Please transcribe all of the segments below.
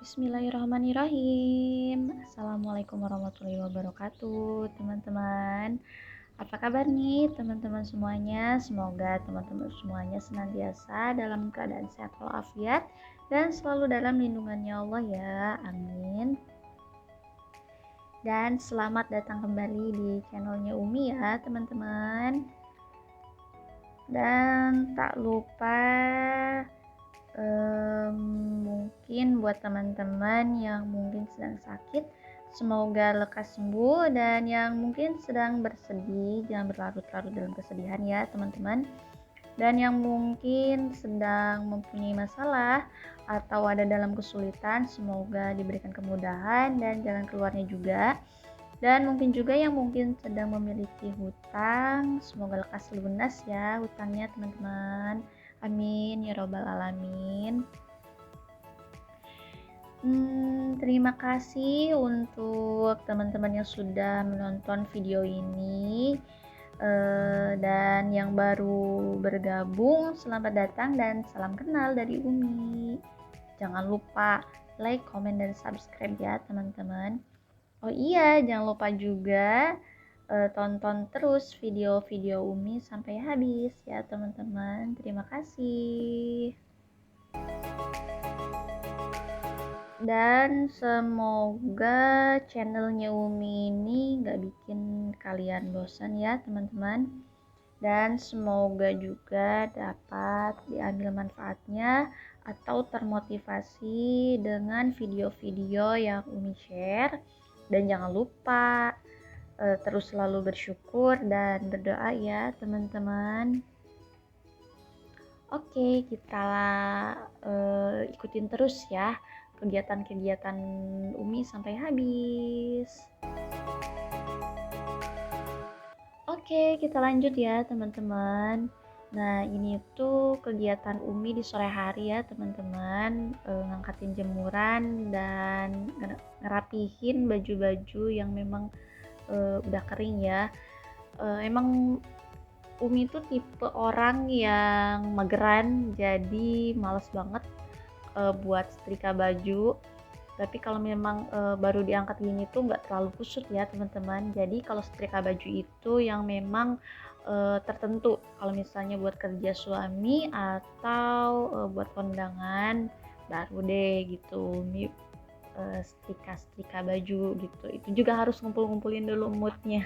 Bismillahirrahmanirrahim. Assalamualaikum warahmatullahi wabarakatuh, teman-teman. Apa kabar nih, teman-teman semuanya? Semoga teman-teman semuanya senantiasa dalam keadaan sehat walafiat dan selalu dalam lindungannya Allah ya. Amin. Dan selamat datang kembali di channelnya Umi ya, teman-teman. Dan tak lupa mungkin buat teman-teman yang mungkin sedang sakit, semoga lekas sembuh, dan yang mungkin sedang bersedih jangan berlarut-larut dalam kesedihan ya teman-teman. Dan yang mungkin sedang mempunyai masalah atau ada dalam kesulitan, semoga diberikan kemudahan dan jalan keluarnya juga. Dan mungkin juga yang mungkin sedang memiliki hutang, semoga lekas lunas ya hutangnya teman-teman. Amin ya robbal alamin. Terima kasih untuk teman-teman yang sudah menonton video ini, dan yang baru bergabung, selamat datang dan salam kenal dari Umi. Jangan lupa like, comment, dan subscribe ya teman-teman. Oh iya, jangan lupa juga tonton terus video-video Umi sampai habis ya teman-teman. Terima kasih. Dan semoga channelnya Umi ini gak bikin kalian bosan ya teman-teman. Dan semoga juga dapat diambil manfaatnya atau termotivasi dengan video-video yang Umi share. Dan jangan lupa terus selalu bersyukur dan berdoa ya teman-teman. Oke, kita ikutin terus ya kegiatan-kegiatan Umi sampai habis. Oke, kita lanjut ya teman-teman. Nah, ini tuh kegiatan Umi di sore hari ya teman-teman, ngangkatin jemuran dan ngerapihin baju-baju yang memang udah kering ya. Emang Umi tuh tipe orang yang mageran, jadi males banget buat setrika baju. Tapi kalau memang baru diangkat gini tuh nggak terlalu kusut ya teman-teman. Jadi kalau setrika baju itu yang memang tertentu, kalau misalnya buat kerja suami atau buat kondangan, baru deh gitu Umi setrika baju gitu. Itu juga harus ngumpulin dulu moodnya.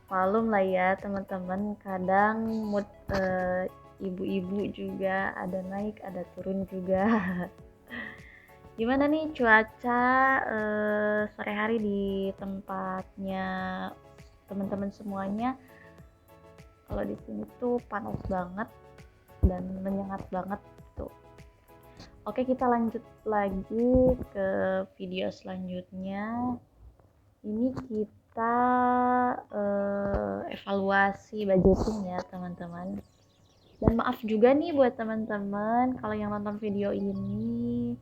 Malum lah ya teman-teman, kadang mood ibu-ibu juga ada naik ada turun juga. Gimana nih cuaca sore hari di tempatnya teman-teman semuanya? Kalau di sini tuh panas banget dan menyengat banget tuh. Oke, kita lanjut lagi ke video selanjutnya. Ini kita evaluasi budgeting ya teman-teman. Dan maaf juga nih buat teman-teman kalau yang nonton video ini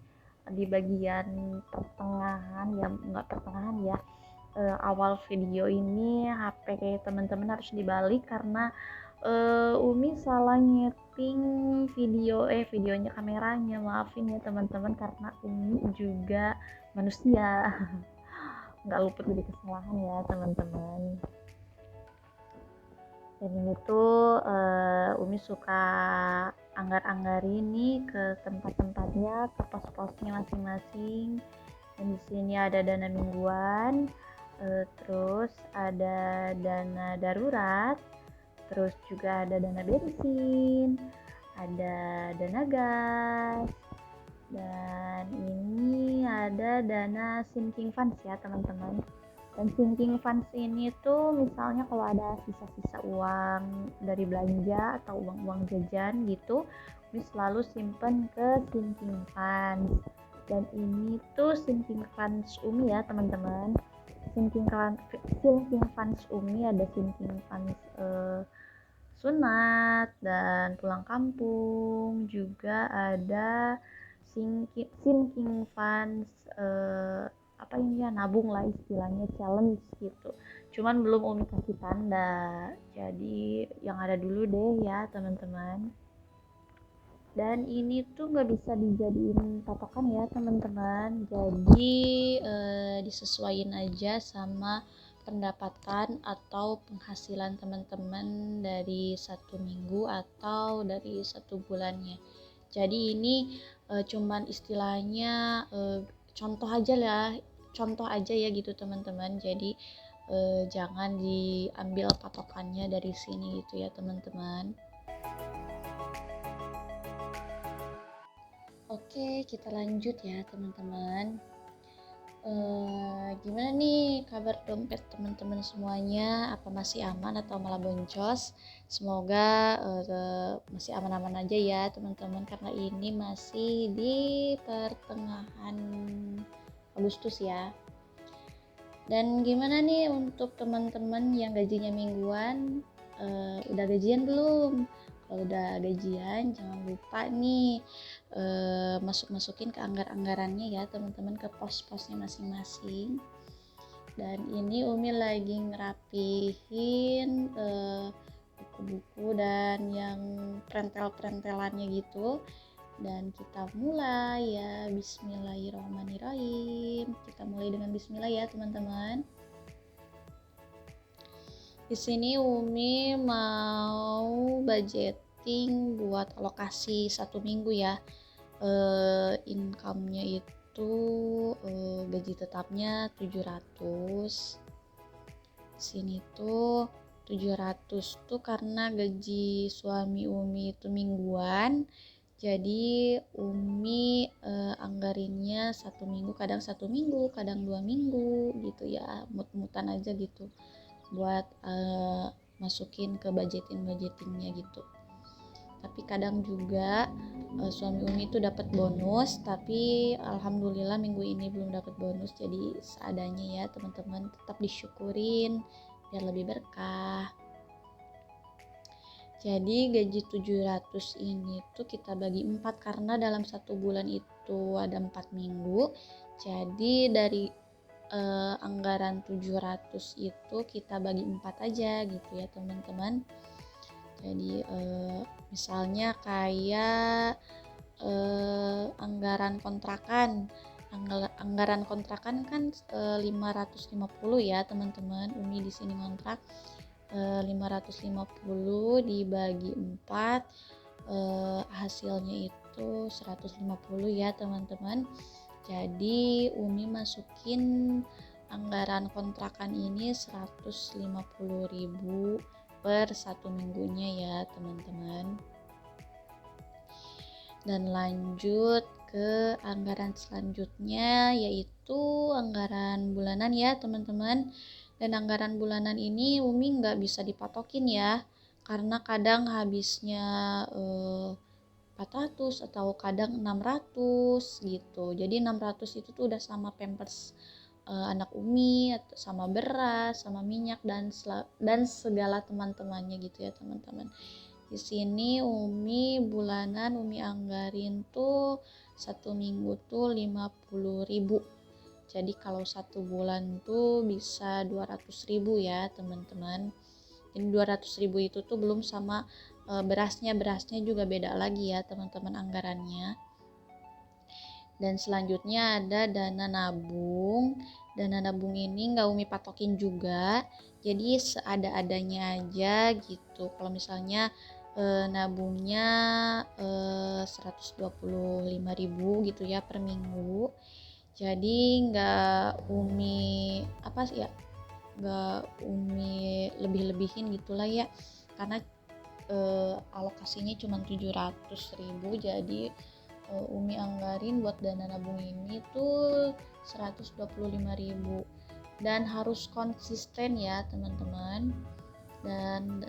di bagian pertengahan ya, nggak pertengahan ya, awal video ini HP teman-teman harus dibalik karena Umi salah nyeting videonya, kameranya. Maafin ya teman-teman karena Umi juga manusia. Nggak luput dari kesalahan ya teman-teman. Dan ini tuh Umi suka anggar-anggarin nih ke tempat-tempatnya, ke pos-posnya masing-masing. Dan di sini ada dana mingguan, terus ada dana darurat, terus juga ada dana bensin, ada dana gas, dan ini ada dana sinking funds ya teman-teman. Dan sinking funds ini tuh misalnya kalau ada sisa-sisa uang dari belanja atau uang-uang jajan gitu, Umi selalu simpen ke sinking funds. Dan ini tuh sinking funds Umi ya teman-teman. Sinking funds Umi ada sinking funds sunat dan pulang kampung, juga ada sinking funds apa ini ya, nabung lah istilahnya, challenge gitu. Cuman belum Umi kasih tanda, jadi yang ada dulu deh ya teman-teman. Dan ini tuh nggak bisa dijadiin patokan ya teman-teman, jadi disesuaikan aja sama pendapatan atau penghasilan teman-teman dari 1 minggu atau dari 1 bulannya. Jadi ini cuman istilahnya contoh aja lah, contoh aja ya gitu teman-teman. Jadi jangan diambil patokannya dari sini gitu ya teman-teman. Oke, kita lanjut ya teman-teman. Gimana nih kabar dompet teman-teman semuanya? Apa masih aman atau malah boncos? Semoga masih aman-aman aja ya teman-teman, karena ini masih di pertengahan Agustus ya. Dan gimana nih untuk teman-teman yang gajinya mingguan? Udah gajian belum? Kalau udah gajian, jangan lupa nih masukin ke anggaran-anggarannya ya teman-teman, ke pos-posnya masing-masing. Dan ini Umi lagi ngerapihin buku-buku dan yang prentel-prentelannya gitu. Dan kita mulai ya, bismillahirrahmanirrahim. Kita mulai dengan bismillah ya teman-teman. Di sini Umi mau budgeting buat alokasi 1 minggu ya. Income-nya itu gaji tetapnya 700. Sini tuh 700 tuh karena gaji suami Umi itu mingguan. Jadi Umi anggarinnya 1 minggu, kadang 1 minggu, kadang 2 minggu gitu ya, mut-mutan aja gitu buat masukin ke budgetingnya gitu. Tapi kadang juga suami Umi itu dapat bonus, tapi alhamdulillah minggu ini belum dapat bonus, jadi seadanya ya teman-teman, tetap disyukurin biar lebih berkah. Jadi gaji 700 ini tuh kita bagi 4 karena dalam 1 bulan itu ada 4 minggu. Jadi dari anggaran 700 itu kita bagi 4 aja gitu ya teman-teman. Jadi misalnya kayak anggaran kontrakan. Anggaran kontrakan kan 550 ya teman-teman. Umi di sini ngontrak 550 dibagi 4 hasilnya itu 150 ya teman-teman. Jadi Umi masukin anggaran kontrakan ini 150.000 per 1 minggunya ya teman-teman. Dan lanjut ke anggaran selanjutnya, yaitu anggaran bulanan ya teman-teman. Dan anggaran bulanan ini Umi nggak bisa dipatokin ya, karena kadang habisnya 400 atau kadang 600 gitu. Jadi 600 itu tuh udah sama pampers anak Umi, sama beras, sama minyak dan segala teman-temannya gitu ya teman-teman. Di sini Umi bulanan Umi anggarin tuh 1 minggu tuh 50.000. Jadi kalau 1 bulan tuh bisa 200.000 ya teman-teman. Jadi 200.000 itu tuh belum sama berasnya juga beda lagi ya teman-teman anggarannya. Dan selanjutnya ada dana nabung. Dana nabung ini nggak Umi patokin juga, jadi seada-adanya aja gitu. Kalau misalnya nabungnya 125.000 gitu ya per minggu, jadi nggak Umi lebih-lebihin gitulah ya, karena alokasinya cuma 700.000, jadi Umi anggarin buat dana nabung ini tuh 125.000 dan harus konsisten ya teman-teman. Dan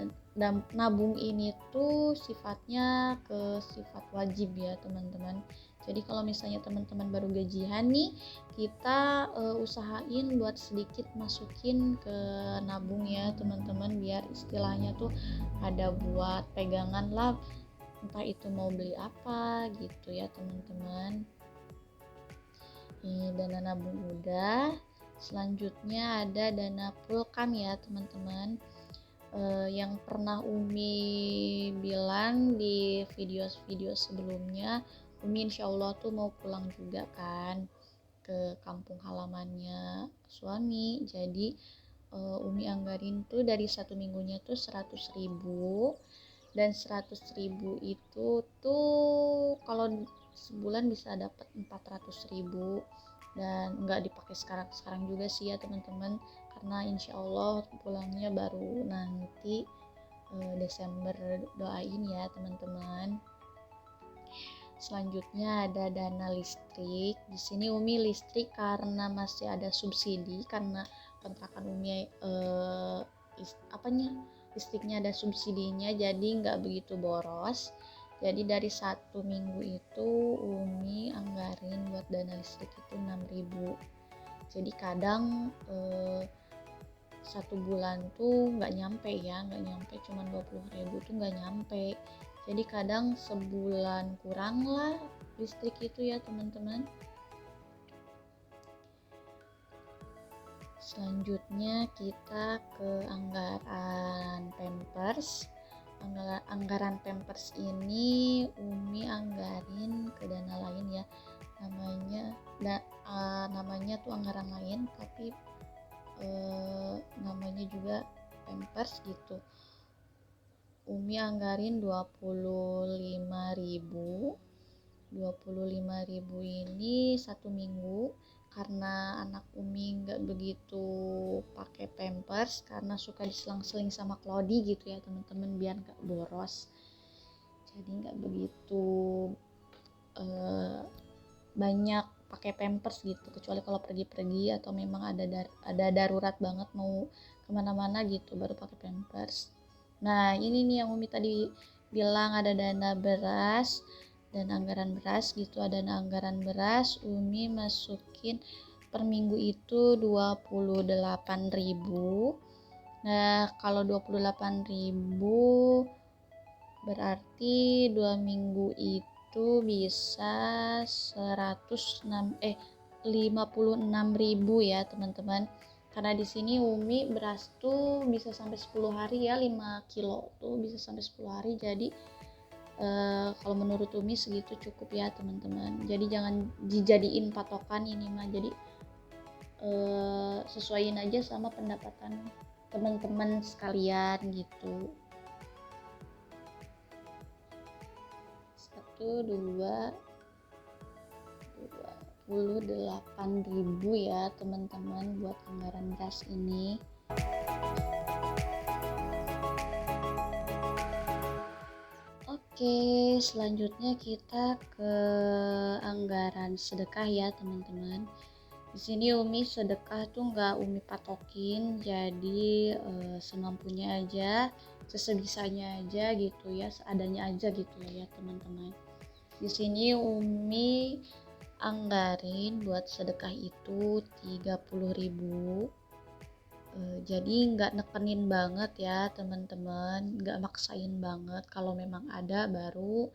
nabung ini tuh sifatnya sifat wajib ya teman-teman. Jadi kalau misalnya teman-teman baru gajian nih, kita usahain buat sedikit masukin ke nabung ya teman-teman, biar istilahnya tuh ada buat pegangan lah, entah itu mau beli apa gitu ya teman-teman. Ini dana nabung udah. Selanjutnya ada dana pulkam ya teman-teman. Yang pernah Umi bilang di video-video sebelumnya, Umi insya Allah tuh mau pulang juga kan ke kampung halamannya suami. Jadi Umi anggarin tuh dari 1 minggunya tuh 100.000, dan 100.000 itu tuh kalau sebulan bisa dapat 400.000, dan nggak dipakai sekarang juga sih ya teman-teman, karena insya Allah pulangnya baru nanti Desember. Doain ya teman-teman. Selanjutnya ada dana listrik. Di sini Umi listrik karena masih ada subsidi, karena kontrakan Umi listriknya ada subsidinya, jadi nggak begitu boros. Jadi dari 1 minggu itu Umi anggarin buat dana listrik itu 6.000. Jadi kadang 1 bulan tuh nggak nyampe, cuma 20.000 tuh nggak nyampe. Jadi kadang sebulan kurang lah listrik itu ya teman-teman. Selanjutnya kita ke anggaran Pampers. Anggaran Pampers ini Umi anggarin ke dana lain ya. Namanya tuh anggaran lain, tapi namanya juga Pampers gitu. Umi anggarin 25.000. 25.000 ini 1 minggu, karena anak Umi nggak begitu pakai Pampers karena suka diselang-seling sama Cloudy gitu ya teman-teman, biar nggak boros. Jadi nggak begitu banyak pakai Pampers gitu, kecuali kalau pergi-pergi atau memang ada darurat banget mau kemana-mana gitu baru pakai Pampers. Nah ini nih yang Umi tadi bilang ada dana beras dan anggaran beras gitu. Ada anggaran beras Umi masukin per minggu itu 28.000. Nah kalau 28.000 berarti 2 minggu itu bisa 56.000 ya teman-teman. Karena di sini Umi beras tuh bisa sampai 10 hari ya, 5 kilo tuh bisa sampai 10 hari. Jadi kalau menurut Umi segitu cukup ya teman-teman. Jadi jangan dijadiin patokan ini mah. Jadi sesuaiin aja sama pendapatan teman-teman sekalian gitu. 28.000 ya teman-teman buat anggaran beras ini. Oke, selanjutnya kita ke anggaran sedekah ya teman-teman. Di sini Umi sedekah tuh nggak Umi patokin, jadi semampunya aja, sesebisanya aja gitu ya, seadanya aja gitu ya teman-teman. Di sini Umi anggarin buat sedekah itu 30.000. Jadi nggak nekenin banget ya teman-teman, nggak maksain banget. Kalau memang ada baru,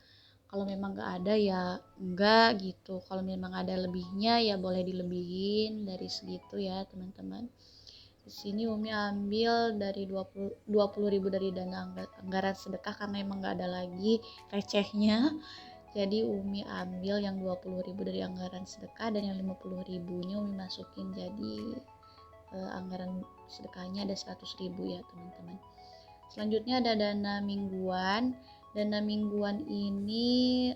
kalau memang nggak ada ya enggak gitu. Kalau memang ada lebihnya ya boleh dilebihin dari segitu ya teman-teman. Di sini Umi ambil dari 20.000 dari dana anggaran sedekah karena emang nggak ada lagi recehnya. Jadi Umi ambil yang 20.000 dari anggaran sedekah, dan yang 50.000-nya Umi masukin jadi anggaran sedekahnya ada 100.000 ya teman-teman. Selanjutnya ada dana mingguan. Dana mingguan ini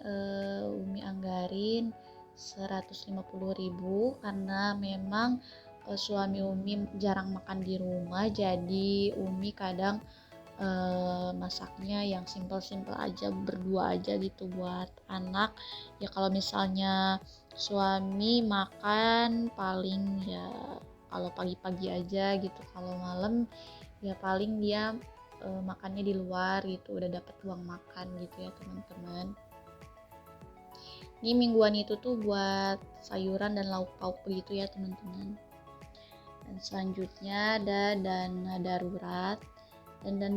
Umi anggarin 150.000 karena memang suami Umi jarang makan di rumah, jadi Umi kadang masaknya yang simple-simple aja, berdua aja gitu buat anak. Ya kalau misalnya suami makan paling ya kalau pagi-pagi aja gitu, kalau malam ya paling dia makannya di luar gitu, udah dapet uang makan gitu ya teman-teman. Ini mingguan itu tuh buat sayuran dan lauk pauk begitu ya teman-teman. Dan selanjutnya ada dana darurat. Dan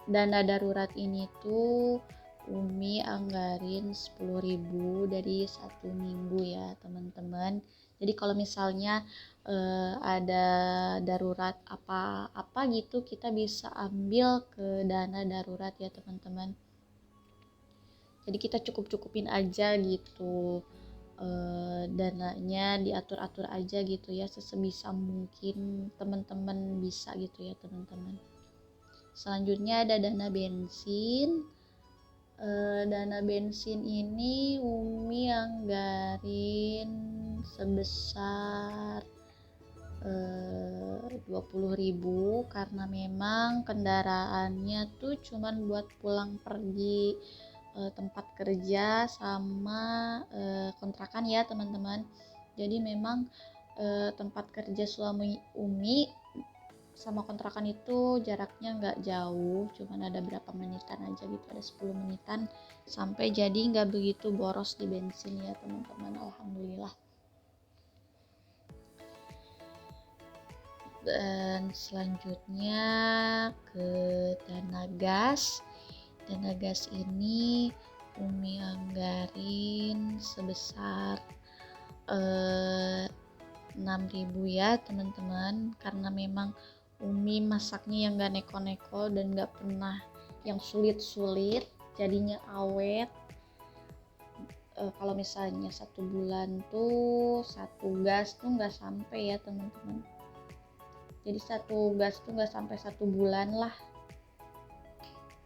dana darurat ini tuh Umi anggarin 10.000 dari 1 minggu ya teman-teman. Jadi kalau misalnya ada darurat apa-apa gitu, kita bisa ambil ke dana darurat ya teman-teman. Jadi kita cukup-cukupin aja gitu, dananya diatur-atur aja gitu ya, sesebisa mungkin teman-teman bisa gitu ya teman-teman. Selanjutnya ada dana bensin. Dana bensin ini Umi anggarin sebesar 20.000 karena memang kendaraannya tuh cuman buat pulang pergi tempat kerja sama kontrakan ya teman-teman. Jadi memang tempat kerja suami Umi sama kontrakan itu jaraknya nggak jauh, cuman ada berapa menitan aja gitu, ada 10 menitan sampai, jadi nggak begitu boros di bensin ya teman-teman, alhamdulillah. Dan selanjutnya ke dana gas. Dana gas ini Umi anggarin sebesar 6.000 ya teman-teman, karena memang Umi masaknya yang gak neko-neko dan gak pernah yang sulit-sulit, jadinya awet. Kalau misalnya 1 bulan tuh satu gas tuh nggak sampai ya teman-teman, jadi satu gas tuh nggak sampai 1 bulan lah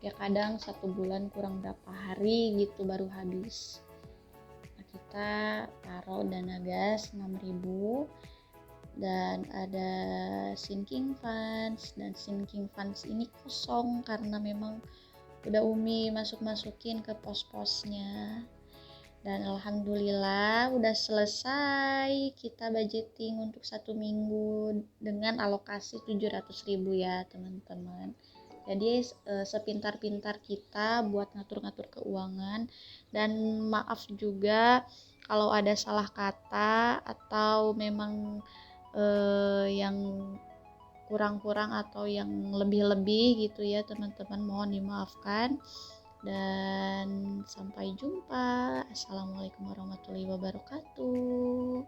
ya, kadang 1 bulan kurang berapa hari gitu baru habis. Nah, kita taruh dana gas 6.000 dan ada sinking funds, dan sinking funds ini kosong karena memang udah Umi masukin ke pos-posnya. Dan alhamdulillah udah selesai kita budgeting untuk 1 minggu dengan alokasi 700.000 ya teman-teman. Jadi sepintar-pintar kita buat ngatur-ngatur keuangan. Dan maaf juga kalau ada salah kata atau memang yang kurang-kurang atau yang lebih-lebih gitu ya teman-teman, mohon dimaafkan. Dan sampai jumpa. Assalamualaikum warahmatullahi wabarakatuh.